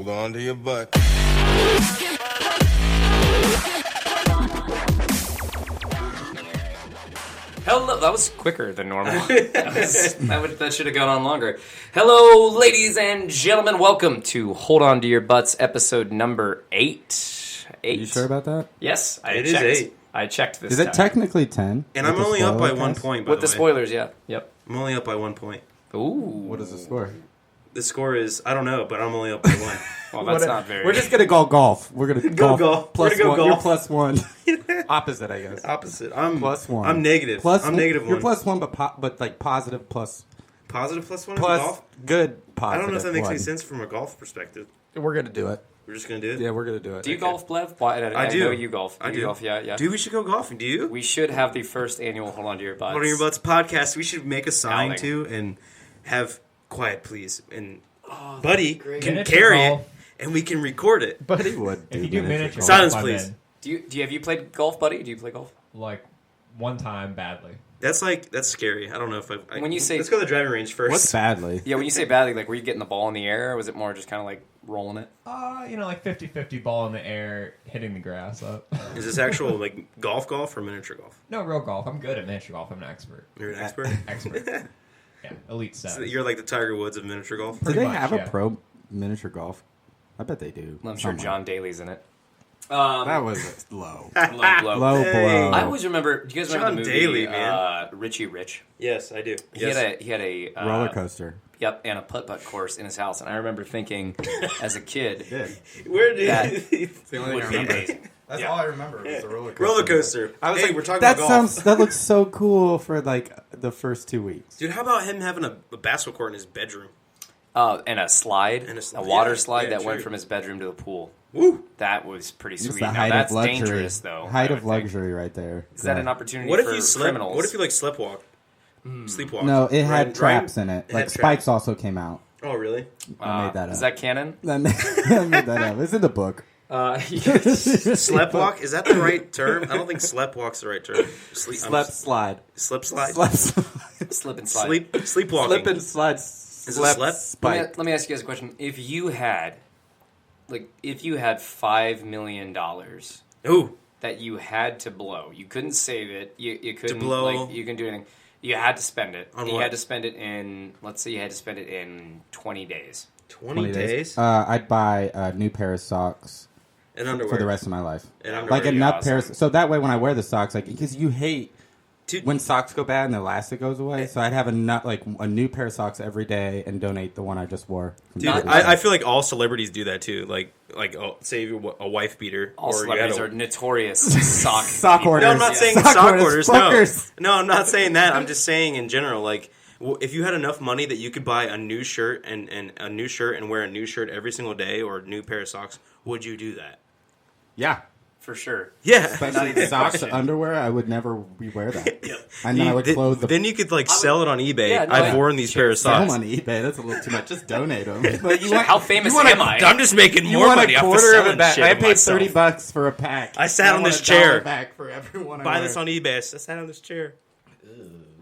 Hold on to your butt. Hello, that was quicker than normal. That should have gone on longer. Hello, ladies and gentlemen. Welcome to Hold On to Your Butts, episode number 8. Are you sure about that? Yes, I It checked. is 8. I checked this Is time. it technically 10? And I'm only up by 1 point, by With the the way. spoilers, yeah. Yep. I'm only up by 1 point. Ooh. What is the score? The score is, I don't know, but I'm only up by 1. Well, that's not very... We're just going to go golf. We're going to Go golf. golf. Plus We're gonna go one. You're golf. plus one. Opposite, I guess. Opposite. I'm Plus one. I'm negative. Plus I'm one- negative 1. You're plus one, but like positive plus. Positive plus 1 in Plus golf? good I positive. don't know if that makes one. any sense from a golf perspective. We're going to do it. We're just going to do it? Yeah, we're going to do it. Do you golf, Blev? Why, I do. know you golf. I You do. golf, yeah. Dude, we should go golfing. Do you? We should have the first annual Hold On to Your Butts. Hold on your butts podcast. We should make a sign Outing. to and have quiet, please. And Buddy can Miniature carry golf. it, and we can record it. But he would do If you do miniature miniature golf. Silence, golf, I'm please. in. Have you played golf, Buddy? Do you play golf? Like one time badly. That's scary. I don't know if I When you say- let's go to the driving range first. What's badly? Yeah, when you say badly, like, were you getting the ball in the air, or was it more just kind of like rolling it? Like 50-50 ball in the air, hitting the grass up. Is this actual like golf or miniature golf? No, real golf. I'm good at miniature golf. I'm an expert. You're an expert. Expert. Yeah, elite So status. you're like the Tiger Woods of miniature golf. Do Pretty they much, have yeah. a pro miniature golf? I bet they do. I'm sure Somewhere. John Daly's in it. That was low. Low blow. Low Hey. blow. I always remember. Do you guys remember John the movie Daly, man. Richie Rich? Yes, I do. He Yes. had a roller coaster. Yep, and a putt-putt course in his house, and I remember thinking, as a kid, Where did That- It's the only would thing be I remember. amazing. That's Yeah. all I remember was the roller coaster. roller coaster? I was hey, like, we're talking that about golf. that looks so cool for like the first 2 weeks. Dude, how about him having a basketball court in his bedroom? and a slide, And a slide. water Yeah, slide yeah, that went true. from his bedroom to the pool. Woo! That was pretty It's sweet. the Now, height that's of luxury. dangerous, though. Height I of would think. luxury, right there. Is that an opportunity What if for you criminals? What if you like sleepwalk? Sleepwalk. No, it had Ryan- traps in it. it Like had spikes traps. also came out. Oh, really? I made that up. Is that canon? I made that up. It's in the book. Sleptwalk? Is that the right term? I don't think sleptwalk's the right term. Slip slide. Slip slide. Slip and slide. Sleepwalking. Slip and slide. it Slip slip? spike. Let me ask you guys a question. If you had $5 million Ooh. that you had to blow, you couldn't save it. You couldn't blow- you couldn't do anything. You had to spend it. On you what? had to spend it in. Let's say you had to spend it in 20 days. 20 days? I'd buy a new pair of socks And underwear. for the rest of my life. And underwear. Like Pretty enough awesome. pairs. So that way, when I wear the socks, like because you hate Dude, when socks go bad and the elastic goes away. So I'd have a new pair of socks every day and donate the one I just wore. dude, I feel like all celebrities do that too. Like say you're a wife beater. All or you had celebrities a- are notorious sock Sock orders. No, I'm not saying Sock sock orders, orders. fuckers. No, I'm not saying that. I'm just saying in general, like, if you had enough money that you could buy a new shirt and a new shirt and wear a new shirt every single day or a new pair of socks, would you do that? Yeah. for sure. Yeah. Especially socks, underwear, I would never wear that. And then I would clothe the Then you could like sell it on eBay. Yeah, no, I've yeah. worn these pair of sell them socks. on eBay. That's a little too much. Just donate them. How famous am I? I'm just making You more want money a off of quarter of a selling bag? shit I of paid myself. $30 for a pack. I sat on want this a chair. $1 back for everyone. Buy this on eBay. I sat on this chair.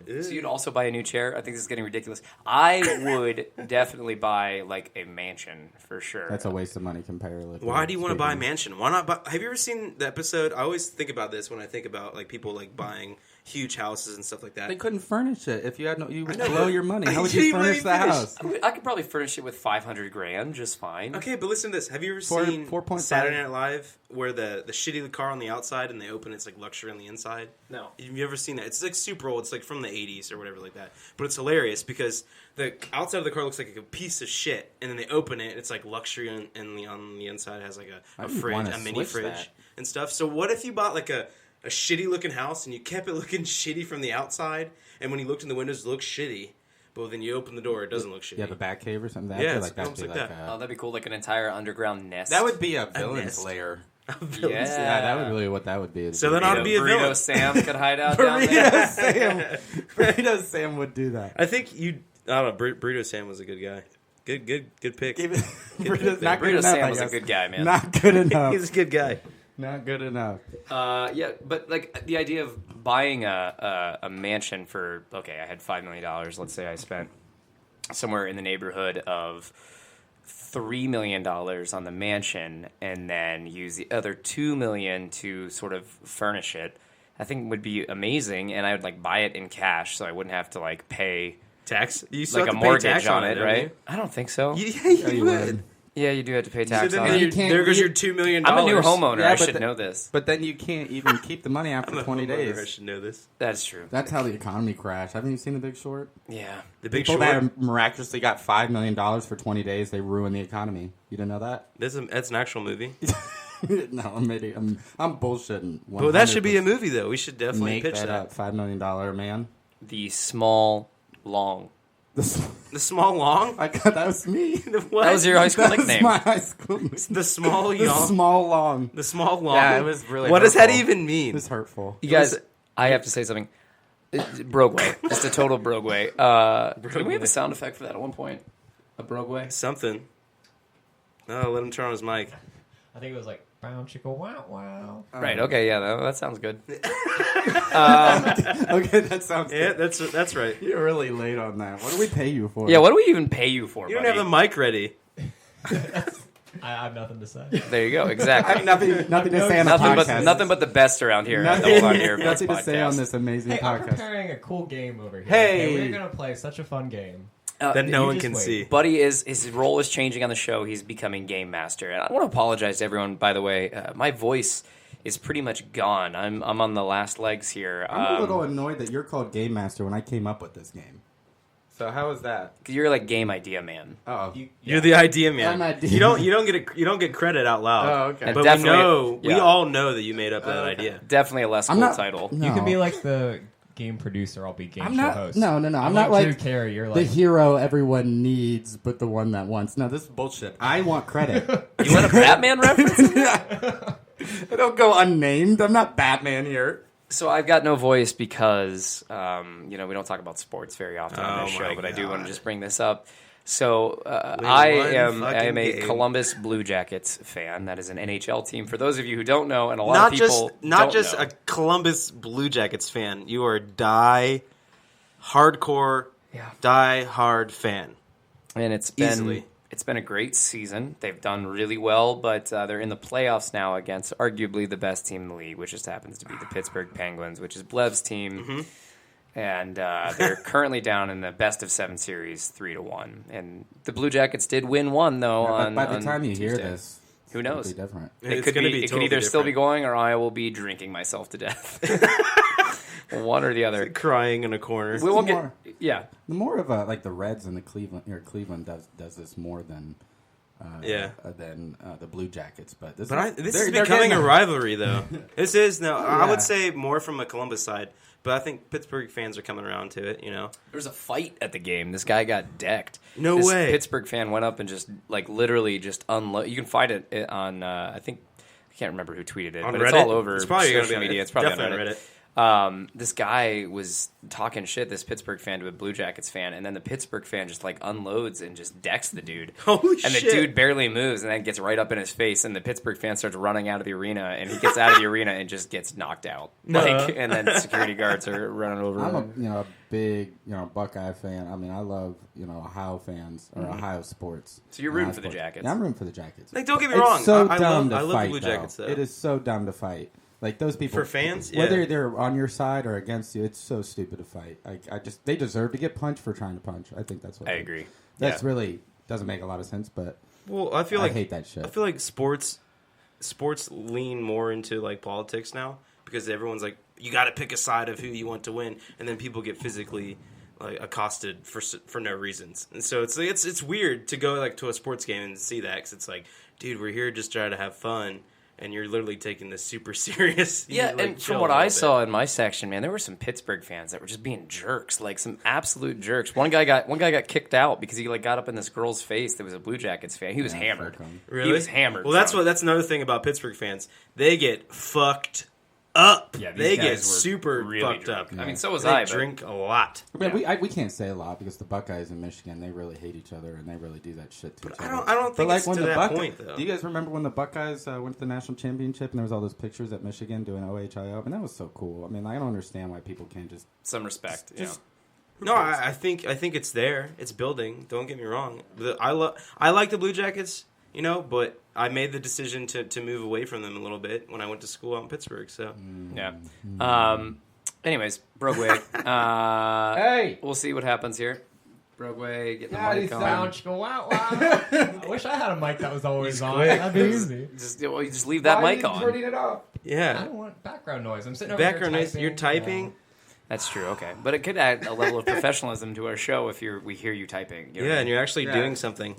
So you'd also buy a new chair? I think this is getting ridiculous. I would definitely buy like a mansion for sure. That's a waste of money comparatively. Why do you want to buy a speaking. mansion? Why not buy? Have you ever seen the episode? I always think about this when I think about like people like buying huge houses and stuff like that. They couldn't furnish it. If you had no, you would know, blow but your money. I How would didn't you even furnish the finish. house? I could probably furnish it with $500,000 just fine. Okay, but listen to this. Have you ever Four- seen 4.5. Saturday Night Live where the shitty car on the outside and they open it's like luxury on the inside? No. Have you ever seen that? It's like super old. It's like from the 80s or whatever like that. But it's hilarious because the outside of the car looks like a piece of shit and then they open it and it's like luxury and on the inside has like a would fridge, wanna a mini switch fridge that. and stuff. So what if you bought like a shitty looking house and you kept it looking shitty from the outside and when you looked in the windows it looked shitty, but then you open the door it doesn't look shitty. You have a bat cave or something? I Yeah, feel it's like that'd almost be like like that. Oh, that'd be cool, like an entire underground nest. that would be a villain's nest. lair. Yeah. Yeah, that would really what that would be. So then I'd be a Burrito villain. Sam could hide out down there. Burrito Sam. Burrito Sam would do that. I think I don't know. Burrito Sam was a good guy. Good pick. Even Burrito's not good Burrito enough. Sam I was a guess. good guy, man. Not good enough. He's a good guy. Not good enough. Yeah, but like the idea of buying a mansion for I had $5 million. Let's say I spent somewhere in the neighborhood of $3 million on the mansion and then use the other $2 million to sort of furnish it, I think would be amazing. And I would like buy it in cash, so I wouldn't have to like pay Tax? You still like a have to pay mortgage tax on it, don't right? you? I don't think so. Yeah, you would. Yeah, you do have to pay So tax then on you it. can't- there goes your $2 million. I'm a new homeowner. Yeah, I but should the- know this. But then you can't even keep the money after I'm a 20 homeowner, I days. should know this. That's true. That's how the economy crashed. Haven't you seen The Big Short? Yeah. The Big People Short. that miraculously got $5 million for 20 days, they ruined the economy. You didn't know that? That's an actual movie. No, I'm bullshitting. Well, that should be a movie, though. We should definitely Make pitch that that. up. $5 million man. The small, long. The small long? I got that was me. What? That was your high school That was nickname. my high school nickname. The small The young. small long. The small long. Yeah, it was really What does that hurtful. even mean? It's hurtful. You guys, I have to say something. Brogway. Just a total Brogway. Did we have a sound effect for that at one point? A Brogway? Something. No, let him turn on his mic. I think it was like brown chicken wow wow. Right, okay, yeah, that sounds good. Okay, that sounds Yeah, good. that's right. You're really late on that. What do we pay you for? Yeah, what do we even pay you for, You don't buddy? have the mic ready. I have nothing to say. There you go, I have exactly. nothing to say on the podcast. Nothing but the best around here. at the Nothing, Hold On to Your Butts nothing to say on podcast. this amazing Hey, I'm podcast. preparing a cool game over here. Hey! Okay, we're gonna play such a fun game. That no you one just can wait. see. Buddy his role is changing on the show. He's becoming game master, and I want to apologize to everyone. By the way, my voice is pretty much gone. I'm on the last legs here. I'm a little annoyed that you're called Game Master when I came up with this game. So how is that? You're like game idea man. Oh, You're the idea man. I'm idea You don't get credit out loud. Oh, okay. And But definitely- we yeah. all know that you made up that Okay. idea. Definitely a less I'm cool not. title. No. You can be like the game producer. I'll be game I'm show not. host. No. I'm not Drew like Carey. You're the like hero everyone needs, but the one that wants. No, this is bullshit. I want credit. You want a Batman reference? I don't go unnamed. I'm not Batman here. So I've got no voice because we don't talk about sports very often on this Oh show, my but I do want God. to just bring this up. So one I am fucking a game. Columbus Blue Jackets fan. That is an NHL team. For those of you who don't know, and a lot of people not don't just know. a Columbus Blue Jackets fan. You are hardcore, Yeah. die-hard fan. And it's been Easily. it's been a great season. They've done really well, but they're in the playoffs now against arguably the best team in the league, which just happens to be the Pittsburgh Penguins, which is Blev's team. Mm-hmm. And they're currently down in the best of 7 series, 3-1. And the Blue Jackets did win one though. But by the on time you hear Tuesday. this, Who it'll knows? be different. It It's could gonna be. be It could totally either still be different. going, or I will be drinking myself to death. One or the other. Crying in a corner. We won't more- get. Yeah. The more of like the Reds and the Cleveland does this more than the Blue Jackets. But this This they're is becoming getting a rivalry, though. This is now. I yeah. would say more from a Columbus side, but I think Pittsburgh fans are coming around to it. You know, There was a fight at the game. This guy got decked. No This way. Pittsburgh fan went up and just like literally just unload. You can find it on. I think I can't remember who tweeted it, on but Reddit, it's all over It's probably social gonna be media. on, It's probably definitely on on Reddit. Reddit. This guy was talking shit, this Pittsburgh fan to a Blue Jackets fan, and then the Pittsburgh fan just like unloads and just decks the dude. Holy and shit! the dude barely moves, and then gets right up in his face, and the Pittsburgh fan starts running out of the arena, and he gets out of the arena and just gets knocked out. Like, and then security guards are running over I'm him. a big Buckeye fan. I mean, I love Ohio fans or Ohio sports. So you're rooting Ohio for the sports. Jackets. Yeah, I'm rooting for the Jackets. Like, don't get me It's wrong. so I dumb love to the fight, Blue Jackets, though. It is so dumb to fight. Like those people For fans, yeah. whether they're on your side or against you, it's so stupid to fight. They deserve to get punched for trying to punch. I think that's what I agree. That's Yeah. really doesn't make a lot of sense, but Well, I feel I like hate that shit. I feel like sports lean more into like politics now because everyone's like, you got to pick a side of who you want to win, and then people get physically like accosted for no reasons, and so it's weird to go like to a sports game and see that because it's like, dude, we're here just trying to have fun. And you're literally taking this super serious. Yeah, like, and chill from a what little I bit. saw in my section, man, there were some Pittsburgh fans that were just being jerks, like some absolute jerks. One guy got kicked out because he like got up in this girl's face that was a Blue Jackets fan. He was hammered. fuck him. Really? He was hammered. Well, that's drunk. that's another thing about Pittsburgh fans. They get fucked up. Yeah, these they guys get were super really fucked drunk. up. I mean, so was They I. But drink a lot. But we can't say a lot because the Buckeyes in Michigan, they really hate each other and they really do that shit to each other. I don't think But it's to that point, though. Do you guys remember when the Buckeyes went to the national championship and there was all those pictures at Michigan doing OHIO? And that was so cool. I mean, I don't understand why people can't just some respect. just No, I think it's there. It's building. Don't get me wrong. I like the Blue Jackets, but I made the decision to move away from them a little bit when I went to school out in Pittsburgh. So Yeah. Anyways, Brogway. Hey! We'll see what happens here. Brogway, get the Daddy mic on. Sound go wow wow. I wish I had a mic that was always on. That'd be easy. You just leave that mic on. Turning it off. I yeah, don't want background noise. I'm sitting over background here noise. You're typing. That's true. Okay, but it could add a level of professionalism to our show if we hear you typing. You know what I Yeah, mean? and you're actually doing something.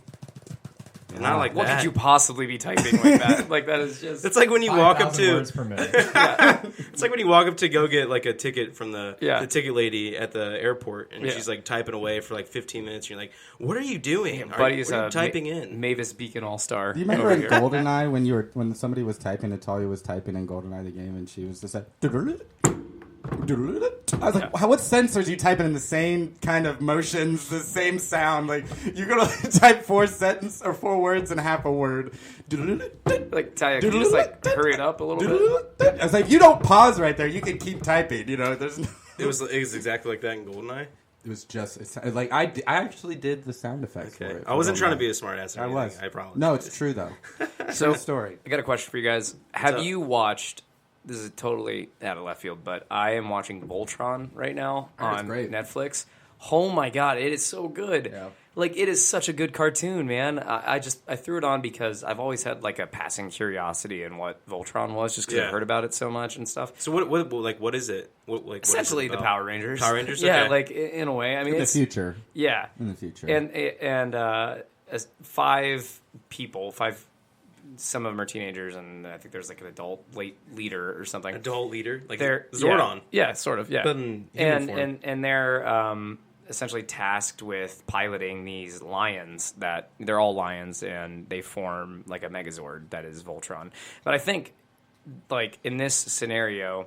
Not like What that. could you possibly be typing like that? Like that is just. It's like when you walk up 5,000 to. words per minute. It's like when you walk up to go get like a ticket from the ticket lady at the airport, and Yeah. she's like typing away for like 15 minutes. And you're like, "What are you doing? Buddy's what are you typing in?" Mavis Beacon All Star. Do you remember in GoldenEye when somebody was typing, Natalia was typing in GoldenEye the game, and she was just like, I was like, what sensors are you typing in the same kind of motions, the same sound? Like, you're going to type 4 words in half a word. Like Taya, can you just like hurry it up a little bit? I was like, you don't pause right there. You can keep typing. There's no... It was exactly like that in GoldenEye. It was just it's like I actually did the sound effects for Okay, it. I wasn't trying to be a smart ass. I was. I promise. No, it's true though. So, True story. I got a question for you guys. Have up? you watched? This is totally out of left field, but I am watching Voltron right now it's on great. Netflix. Oh my god, it is so good! Yeah. Like it is such a good cartoon, man. I threw it on because I've always had like a passing curiosity in what Voltron was, just because Yeah. I've heard about it so much and stuff. So what is it? What is it Essentially, the about? Power Rangers. Power Rangers. Yeah, Okay. like in a way. I mean, In the it's future. yeah, In the future. and 5 people, 5. Some of them are teenagers, and I think there's like an adult late leader or something. adult leader, like They're Zordon. yeah, sort of, yeah. But in human form. And they're essentially tasked with piloting these lions that they're all lions, and they form like a Megazord that is Voltron. But I think like in this scenario,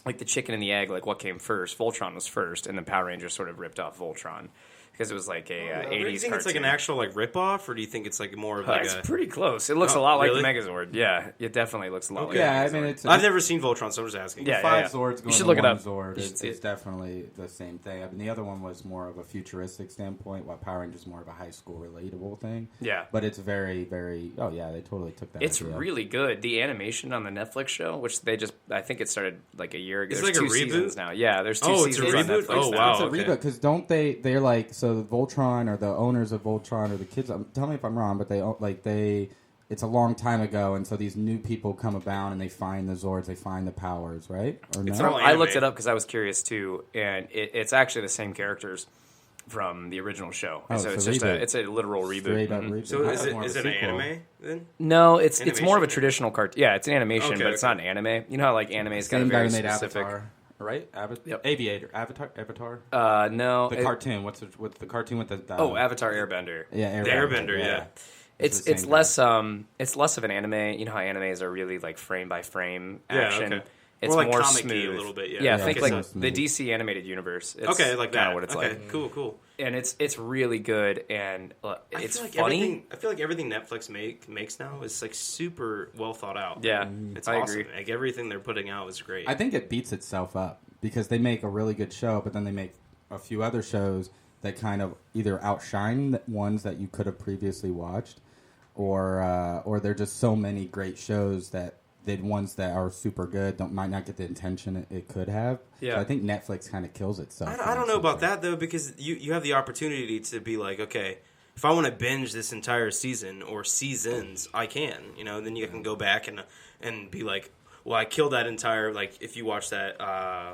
like the chicken and the egg, like what came first? Voltron was first, and then Power Rangers sort of ripped off Voltron because it was like a Do you 80s think cartoon. it's like an actual like ripoff, or do you think it's like more of like It's a? pretty close. It looks Oh, a lot like really? the Megazord. Yeah, it definitely looks a lot like yeah, I the mean, Megazord. it's I've never seen Voltron, so I'm just asking. Yeah, 5 yeah. Zords You going should to look it one up. Zord You should is see it. definitely the same thing. I mean, the other one was more of a futuristic standpoint, while Power Rangers is more of a high school relatable thing. Yeah. But it's very, very... Oh, yeah, they totally took that It's idea. really good. The animation on the Netflix show, which I think it started like a year ago. It's There's like a 2 reboot? seasons now. Yeah, there's 2 Oh, it's a seasons on reboot? Netflix Oh, now. wow. It's a okay. reboot because don't they're like, so Voltron or the owners of Voltron or the kids, tell me if I'm wrong, but it's a long time ago, and so these new people come about and they find the Zords, they find the powers, right? Or no? It's all I looked anime. it up because I was curious too, and it's actually the same characters from the original show. Oh, So it's it's a just reboot. it's a literal reboot. Straight up Mhm. reboot. So I is thought it more is of it a an sequel. anime then? No, it's more of a Animation? traditional cartoon. Yeah, it's an animation, Okay, but it's okay. not an anime. You know how like anime's got a Same guy very who made specific. Avatar, right? Yep. Aviator, Avatar. No, The cartoon. What's the cartoon with the? Oh, Avatar Airbender. yeah, The Airbender, yeah. It's the same it's less of an anime. You know how animes are really like frame by frame Yeah, action. okay. It's More like more comic-y smooth a little bit, yeah. Yeah, Yeah, think it's like more the smooth. DC animated universe. It's Okay, like kinda that. what it's okay, like. cool. And it's really good, and it's I feel like funny. I feel like everything Netflix makes now is like super well thought out. Yeah, It's I awesome. agree. Like everything they're putting out is great. I think it beats itself up because they make a really good show, but then they make a few other shows that kind of either outshine the ones that you could have previously watched, or they're just so many great shows that the ones that are super good might not get the attention it could have. Yeah. So I think Netflix kind of kills itself. I don't know about that though, because you have the opportunity to be like, okay, if I want to binge this entire season or seasons, I can. Then you can go back and be like, well, I killed that entire, like, if you watch that,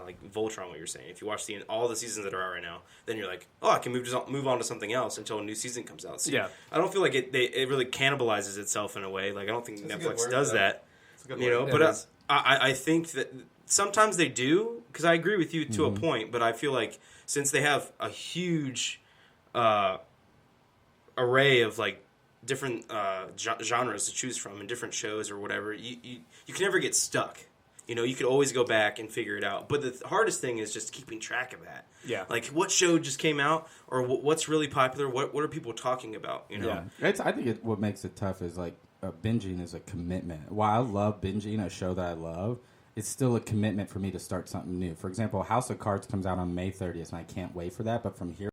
like Voltron, what you're saying, if you watch all the seasons that are out right now, then you're like, oh, I can move on to something else until a new season comes out. So Yeah. I don't feel like it really cannibalizes itself in a way. Like, I don't think That's a good Netflix word, does though. that. It's a good word. But It is. I think that sometimes they do, because I agree with you to a point, but I feel like since they have a huge array of, like, different genres to choose from and different shows or whatever, you can never get stuck. You could always go back and figure it out. But the hardest thing is just keeping track of that. Yeah. Like, what show just came out, or what's really popular? What are people talking about? Yeah. I think what makes it tough is like binging is a commitment. While I love binging a show that I love, it's still a commitment for me to start something new. For example, House of Cards comes out on May 30th, and I can't wait for that. But from here